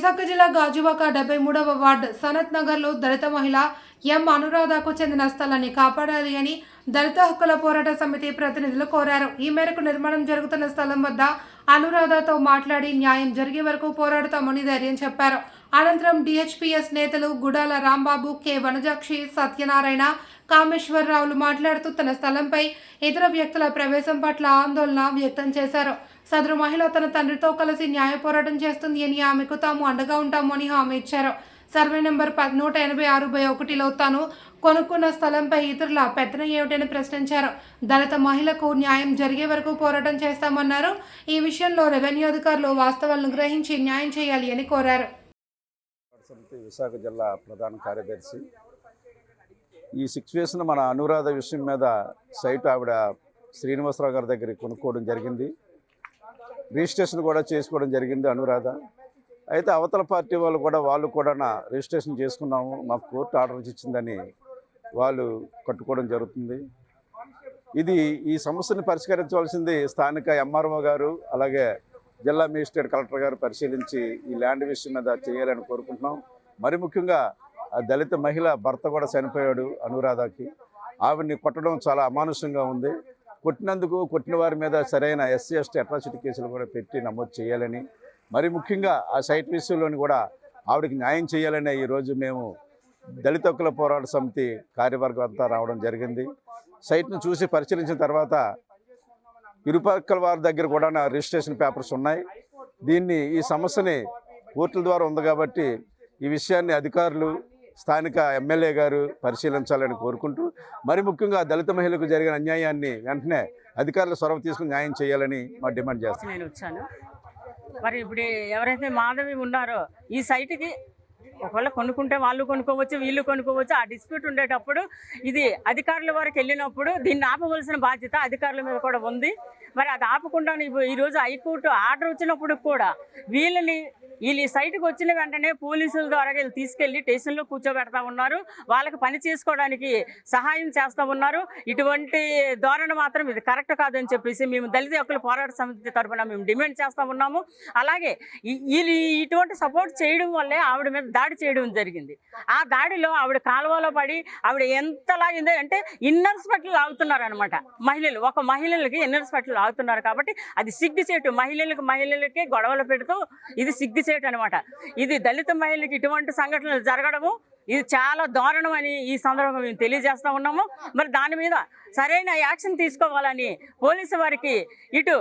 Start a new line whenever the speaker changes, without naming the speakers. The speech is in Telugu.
విశాఖ జిల్లా గాజువాక 73వ వార్డు సనత్ నగర్లో దళిత మహిళ ఎం అనురాధకు చెందిన స్థలాన్ని కాపాడాలి అని దళిత హక్కుల పోరాట సమితి ప్రతినిధులు కోరారు. ఈ మేరకు నిర్మాణం జరుగుతున్న స్థలం వద్ద అనురాధతో మాట్లాడి న్యాయం జరిగే వరకు పోరాడతామని ధైర్యం చెప్పారు. అనంతరం డిహెచ్పిఎస్ నేతలు గుడాల రాంబాబు, కె వనజాక్షి, సత్యనారాయణ, కామేశ్వరరావులు మాట్లాడుతూ తన స్థలంపై ఇతర వ్యక్తుల ప్రవేశం పట్ల ఆందోళన వ్యక్తం చేశారు. సదరు మహిళ తన తండ్రితో కలిసి న్యాయ పోరాటం చేస్తుంది అని, ఆమెకు తాము అండగా ఉంటామని హామీ ఇచ్చారు. సర్వే నెంబర్ 186/1లో తాను కొనుక్కున్న స్థలంపై ఇతరుల పెత్తనం ఏమిటని ప్రశ్నించారు. దళిత మహిళకు న్యాయం జరిగే వరకు పోరాటం చేస్తామన్నారు. ఈ విషయంలో రెవెన్యూ అధికారులు వాస్తవాలను గ్రహించి న్యాయం చేయాలి అని కోరారు.
విశాఖ జిల్లా ప్రధాన కార్యదర్శి ఈ సిచ్యువేషన్ మన అనురాధ విషయం మీద సైట్ ఆవిడ శ్రీనివాసరావు గారి దగ్గర కొనుక్కోవడం జరిగింది. రిజిస్ట్రేషన్ కూడా చేసుకోవడం జరిగింది అనురాధ. అయితే అవతల పార్టీ వాళ్ళు కూడా రిజిస్ట్రేషన్ చేసుకున్నాము, మాకు కోర్టు ఆర్డర్ ఇచ్చిందని వాళ్ళు కట్టుకోవడం జరుగుతుంది. ఈ సమస్యను పరిష్కరించవలసింది స్థానిక ఎంఆర్ఓ గారు, అలాగే జిల్లా మేజిస్ట్రేట్ కలెక్టర్ గారు పరిశీలించి ఈ ల్యాండ్ విషయం మీద చేయాలని కోరుకుంటున్నాం. మరి ముఖ్యంగా దళిత మహిళ భర్త కూడా చనిపోయాడు అనురాధకి. ఆవిడ్ని కొట్టడం చాలా అమానుషంగా ఉంది. కొట్టిన వారి మీద సరైన SC ST అట్రాసిటీ కేసులు కూడా పెట్టి నమోదు చేయాలని, మరి ముఖ్యంగా ఆ సైట్ విషయంలోని కూడా ఆవిడకి న్యాయం చేయాలని ఈరోజు మేము దళిత హక్కుల పోరాట సమితి కార్యవర్గం అంతా రావడం జరిగింది. సైట్ను చూసి పరిశీలించిన తర్వాత ఇరుపక్కల వారి దగ్గర కూడా రిజిస్ట్రేషన్ పేపర్స్ ఉన్నాయి. ఈ సమస్యని కోర్టుల ద్వారా ఉంది కాబట్టి ఈ విషయాన్ని అధికారులు, స్థానిక ఎమ్మెల్యే గారు పరిశీలించాలని కోరుకుంటూ, మరి ముఖ్యంగా దళిత మహిళలకు జరిగిన అన్యాయాన్ని వెంటనే అధికారులు చొరవ తీసుకుని న్యాయం చేయాలని మా డిమాండ్ చేస్తాం.
నేను వచ్చాను. మరి ఇప్పుడు ఎవరైతే మాధవి ఉన్నారో ఈ సైట్కి ఒకవేళ కొనుక్కుంటే వాళ్ళు కొనుక్కోవచ్చు, వీళ్ళు కొనుక్కోవచ్చు. ఆ డిస్ప్యూట్ ఉండేటప్పుడు ఇది అధికారుల వరకు వెళ్ళినప్పుడు దీన్ని ఆపవలసిన బాధ్యత అధికారుల మీద కూడా ఉంది. మరి అది ఆపకుండా ఈరోజు హైకోర్టు ఆర్డర్ వచ్చినప్పుడు కూడా వీళ్ళు ఈ సైట్కి వచ్చిన వెంటనే పోలీసుల ద్వారా వీళ్ళు తీసుకెళ్ళి స్టేషన్లో కూర్చోబెడతా ఉన్నారు. వాళ్ళకి పని చేసుకోవడానికి సహాయం చేస్తూ ఉన్నారు. ఇటువంటి ధోరణి మాత్రం ఇది కరెక్ట్ కాదని చెప్పేసి మేము దళిత హక్కుల పోరాట సమితి తరఫున మేము డిమాండ్ చేస్తూ ఉన్నాము. అలాగే ఇటువంటి సపోర్ట్ చేయడం వల్లే ఆవిడ మీద దాడి చేయడం జరిగింది. ఆ దాడిలో ఆవిడ కాలువలో పడి ఆవిడ ఎంత లాగిందో అంటే ఇన్నర్స్ పట్ల లాగుతున్నారు అనమాట. ఒక మహిళలకి ఇన్నర్స్ పట్ల లాగుతున్నారు కాబట్టి అది సిగ్గుచేటు. మహిళలకి గొడవలు పెడుతూ ఇది సిగ్గుచేటు అనమాట. ఇది దళిత మహిళలకి ఇటువంటి సంఘటనలు జరగడము ఇది చాలా దారుణం అని ఈ సందర్భంగా మేము తెలియజేస్తూ ఉన్నాము. మరి దాని మీద సరైన యాక్షన్ తీసుకోవాలని పోలీసు వారికి ఇటు